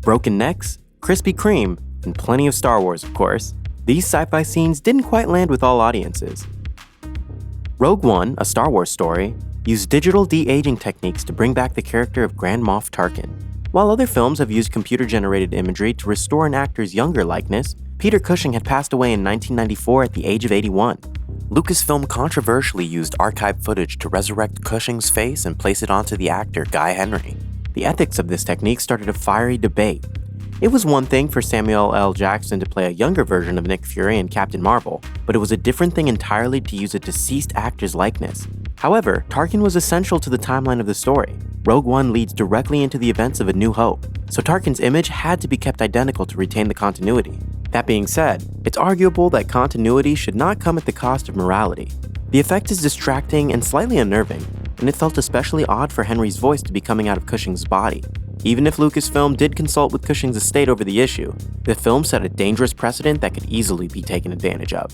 broken necks, Krispy Kreme, and plenty of Star Wars, of course. These sci-fi scenes didn't quite land with all audiences. Rogue One, a Star Wars story, used digital de-aging techniques to bring back the character of Grand Moff Tarkin. While other films have used computer-generated imagery to restore an actor's younger likeness, Peter Cushing had passed away in 1994 at the age of 81. Lucasfilm controversially used archived footage to resurrect Cushing's face and place it onto the actor Guy Henry. The ethics of this technique started a fiery debate. It was one thing for Samuel L. Jackson to play a younger version of Nick Fury in Captain Marvel, but it was a different thing entirely to use a deceased actor's likeness. However, Tarkin was essential to the timeline of the story. Rogue One leads directly into the events of A New Hope, so Tarkin's image had to be kept identical to retain the continuity. That being said, it's arguable that continuity should not come at the cost of morality. The effect is distracting and slightly unnerving, and it felt especially odd for Henry's voice to be coming out of Cushing's body. Even if Lucasfilm did consult with Cushing's estate over the issue, the film set a dangerous precedent that could easily be taken advantage of.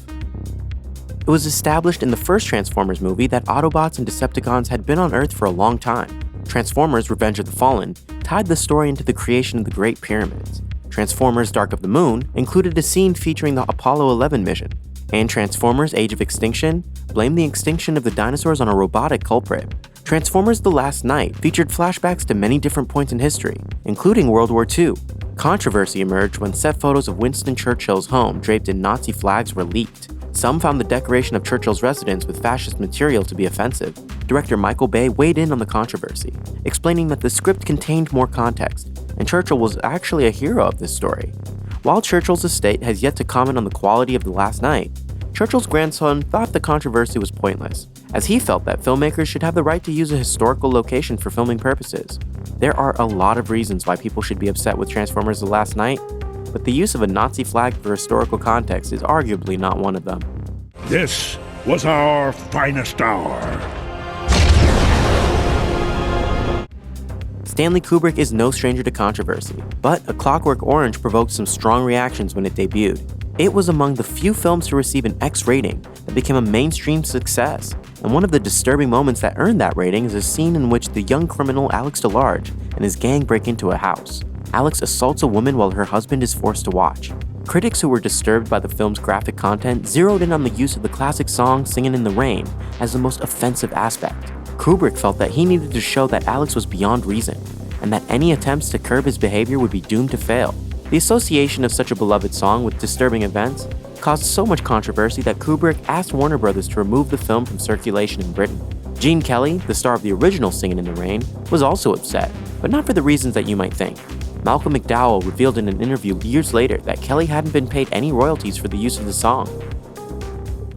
It was established in the first Transformers movie that Autobots and Decepticons had been on Earth for a long time. Transformers: Revenge of the Fallen tied the story into the creation of the Great Pyramids. Transformers: Dark of the Moon included a scene featuring the Apollo 11 mission, and Transformers: Age of Extinction blamed the extinction of the dinosaurs on a robotic culprit. Transformers: The Last Knight featured flashbacks to many different points in history, including World War II. Controversy emerged when set photos of Winston Churchill's home draped in Nazi flags were leaked. Some found the decoration of Churchill's residence with fascist material to be offensive. Director Michael Bay weighed in on the controversy, explaining that the script contained more context, and Churchill was actually a hero of this story. While Churchill's estate has yet to comment on the quality of The Last Knight, Churchill's grandson thought the controversy was pointless, as he felt that filmmakers should have the right to use a historical location for filming purposes. There are a lot of reasons why people should be upset with Transformers: The Last Knight, but the use of a Nazi flag for historical context is arguably not one of them. This was our finest hour. Stanley Kubrick is no stranger to controversy, but A Clockwork Orange provoked some strong reactions when it debuted. It was among the few films to receive an X rating that became a mainstream success, and one of the disturbing moments that earned that rating is a scene in which the young criminal Alex DeLarge and his gang break into a house. Alex assaults a woman while her husband is forced to watch. Critics who were disturbed by the film's graphic content zeroed in on the use of the classic song Singin' in the Rain as the most offensive aspect. Kubrick felt that he needed to show that Alex was beyond reason, and that any attempts to curb his behavior would be doomed to fail. The association of such a beloved song with disturbing events caused so much controversy that Kubrick asked Warner Bros. To remove the film from circulation in Britain. Gene Kelly, the star of the original Singin' in the Rain, was also upset, but not for the reasons that you might think. Malcolm McDowell revealed in an interview years later that Kelly hadn't been paid any royalties for the use of the song.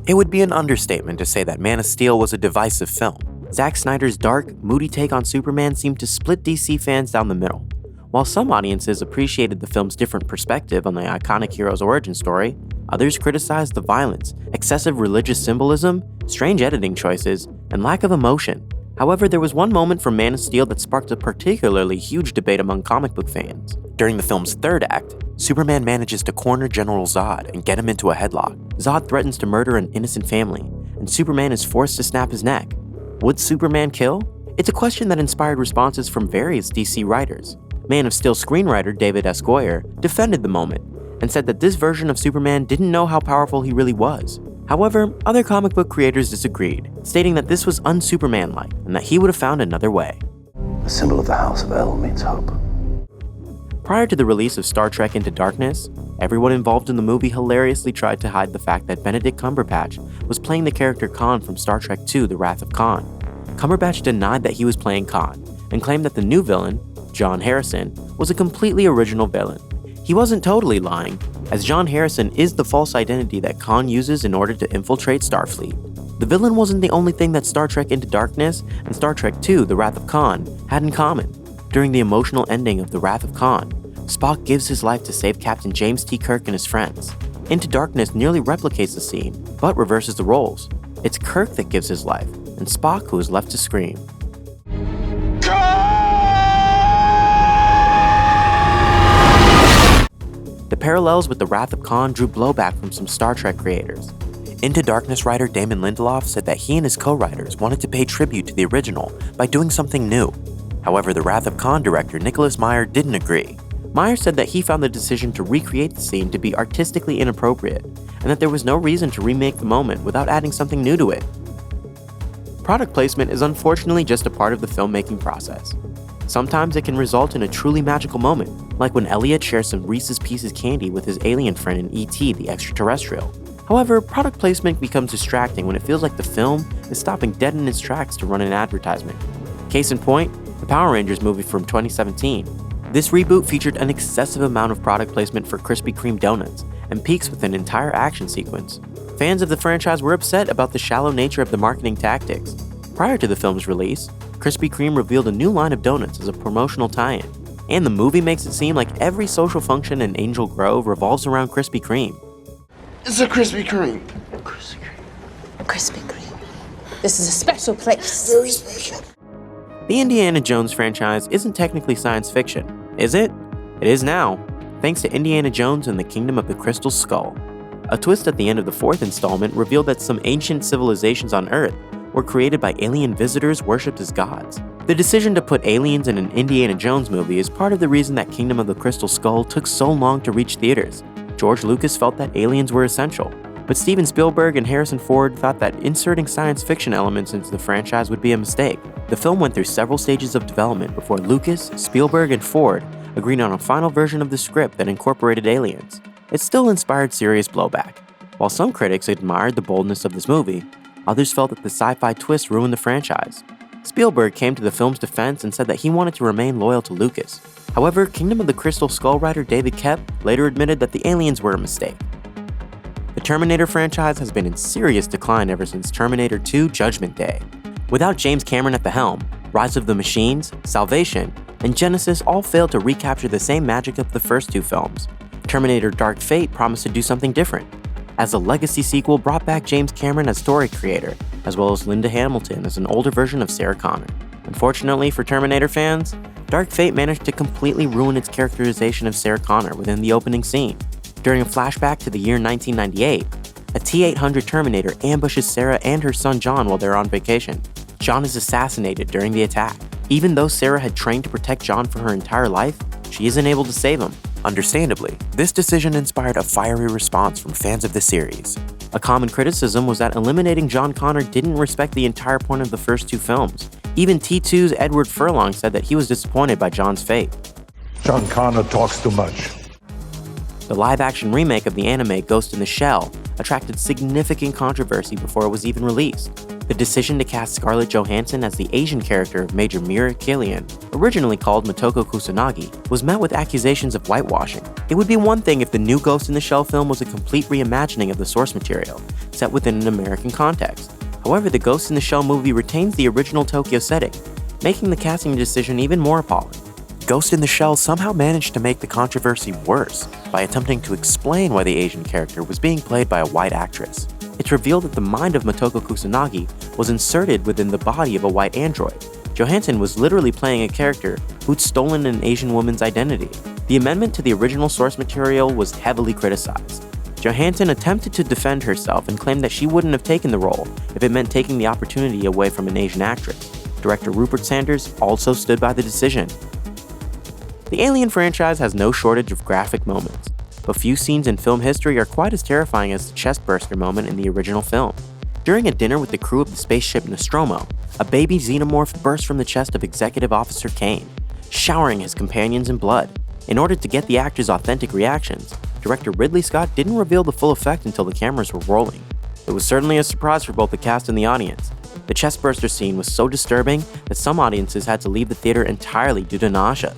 It would be an understatement to say that Man of Steel was a divisive film. Zack Snyder's dark, moody take on Superman seemed to split DC fans down the middle. While some audiences appreciated the film's different perspective on the iconic hero's origin story, others criticized the violence, excessive religious symbolism, strange editing choices, and lack of emotion. However, there was one moment from Man of Steel that sparked a particularly huge debate among comic book fans. During the film's third act, Superman manages to corner General Zod and get him into a headlock. Zod threatens to murder an innocent family, and Superman is forced to snap his neck. Would Superman kill? It's a question that inspired responses from various DC writers. Man of Steel screenwriter David S. Goyer defended the moment and said that this version of Superman didn't know how powerful he really was. However, other comic book creators disagreed, stating that this was un-Superman-like and that he would have found another way. The symbol of the House of El means hope. Prior to the release of Star Trek Into Darkness, everyone involved in the movie hilariously tried to hide the fact that Benedict Cumberbatch was playing the character Khan from Star Trek II: The Wrath of Khan. Cumberbatch denied that he was playing Khan and claimed that the new villain, John Harrison, was a completely original villain. He wasn't totally lying, as John Harrison is the false identity that Khan uses in order to infiltrate Starfleet. The villain wasn't the only thing that Star Trek Into Darkness and Star Trek II: The Wrath of Khan had in common. During the emotional ending of The Wrath of Khan, Spock gives his life to save Captain James T. Kirk and his friends. Into Darkness nearly replicates the scene, but reverses the roles. It's Kirk that gives his life, and Spock who is left to scream. The parallels with The Wrath of Khan drew blowback from some Star Trek creators. Into Darkness writer Damon Lindelof said that he and his co-writers wanted to pay tribute to the original by doing something new. However, The Wrath of Khan director Nicholas Meyer didn't agree. Meyer said that he found the decision to recreate the scene to be artistically inappropriate, and that there was no reason to remake the moment without adding something new to it. Product placement is unfortunately just a part of the filmmaking process. Sometimes it can result in a truly magical moment, like when Elliot shares some Reese's Pieces candy with his alien friend in E.T. the Extraterrestrial. However, product placement becomes distracting when it feels like the film is stopping dead in its tracks to run an advertisement. Case in point, the Power Rangers movie from 2017. This reboot featured an excessive amount of product placement for Krispy Kreme donuts and peaks with an entire action sequence. Fans of the franchise were upset about the shallow nature of the marketing tactics. Prior to the film's release, Krispy Kreme revealed a new line of donuts as a promotional tie-in, and the movie makes it seem like every social function in Angel Grove revolves around Krispy Kreme. It's a Krispy Kreme. Krispy Kreme. This is a special place. Very special. The Indiana Jones franchise isn't technically science fiction, is it? It is now, thanks to Indiana Jones and the Kingdom of the Crystal Skull. A twist at the end of the fourth installment revealed that some ancient civilizations on Earth were created by alien visitors worshipped as gods. The decision to put aliens in an Indiana Jones movie is part of the reason that Kingdom of the Crystal Skull took so long to reach theaters. George Lucas felt that aliens were essential, but Steven Spielberg and Harrison Ford thought that inserting science fiction elements into the franchise would be a mistake. The film went through several stages of development before Lucas, Spielberg, and Ford agreed on a final version of the script that incorporated aliens. It still inspired serious blowback. While some critics admired the boldness of this movie, others felt that the sci-fi twist ruined the franchise. Spielberg came to the film's defense and said that he wanted to remain loyal to Lucas. However, Kingdom of the Crystal Skull writer David Koepp later admitted that the aliens were a mistake. The Terminator franchise has been in serious decline ever since Terminator 2: Judgment Day. Without James Cameron at the helm, Rise of the Machines, Salvation, and Genesis all failed to recapture the same magic of the first two films. Terminator Dark Fate promised to do something different, as a legacy sequel brought back James Cameron as story creator, as well as Linda Hamilton as an older version of Sarah Connor. Unfortunately for Terminator fans, Dark Fate managed to completely ruin its characterization of Sarah Connor within the opening scene. During a flashback to the year 1998, a T-800 Terminator ambushes Sarah and her son John while they're on vacation. John is assassinated during the attack. Even though Sarah had trained to protect John for her entire life, she isn't able to save him. Understandably, this decision inspired a fiery response from fans of the series. A common criticism was that eliminating John Connor didn't respect the entire point of the first two films. Even T2's Edward Furlong said that he was disappointed by John's fate. John Connor talks too much. The live-action remake of the anime Ghost in the Shell attracted significant controversy before it was even released. The decision to cast Scarlett Johansson as the Asian character of Major Mira Killian, originally called Motoko Kusanagi, was met with accusations of whitewashing. It would be one thing if the new Ghost in the Shell film was a complete reimagining of the source material, set within an American context. However, the Ghost in the Shell movie retains the original Tokyo setting, making the casting decision even more appalling. Ghost in the Shell somehow managed to make the controversy worse by attempting to explain why the Asian character was being played by a white actress. It's revealed that the mind of Motoko Kusanagi was inserted within the body of a white android. Johansson was literally playing a character who'd stolen an Asian woman's identity. The amendment to the original source material was heavily criticized. Johansson attempted to defend herself and claimed that she wouldn't have taken the role if it meant taking the opportunity away from an Asian actress. Director Rupert Sanders also stood by the decision. The Alien franchise has no shortage of graphic moments, but few scenes in film history are quite as terrifying as the Chestburster moment in the original film. During a dinner with the crew of the spaceship Nostromo, a baby xenomorph burst from the chest of Executive Officer Kane, showering his companions in blood. In order to get the actors' authentic reactions, director Ridley Scott didn't reveal the full effect until the cameras were rolling. It was certainly a surprise for both the cast and the audience. The Chestburster scene was so disturbing that some audiences had to leave the theater entirely due to nausea.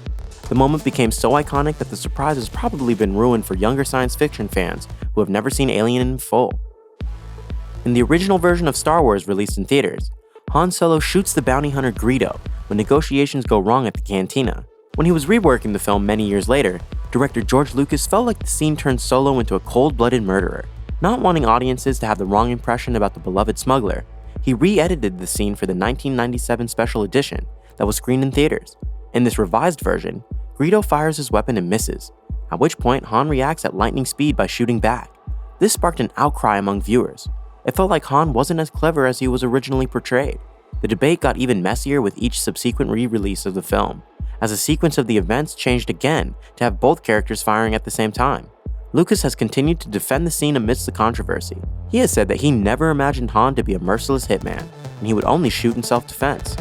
The moment became so iconic that the surprise has probably been ruined for younger science fiction fans who have never seen Alien in full. In the original version of Star Wars released in theaters, Han Solo shoots the bounty hunter Greedo when negotiations go wrong at the cantina. When he was reworking the film many years later, director George Lucas felt like the scene turned Solo into a cold-blooded murderer. Not wanting audiences to have the wrong impression about the beloved smuggler, he re-edited the scene for the 1997 special edition that was screened in theaters. In this revised version, Greedo fires his weapon and misses, at which point Han reacts at lightning speed by shooting back. This sparked an outcry among viewers. It felt like Han wasn't as clever as he was originally portrayed. The debate got even messier with each subsequent re-release of the film, as a sequence of the events changed again to have both characters firing at the same time. Lucas has continued to defend the scene amidst the controversy. He has said that he never imagined Han to be a merciless hitman, and he would only shoot in self-defense.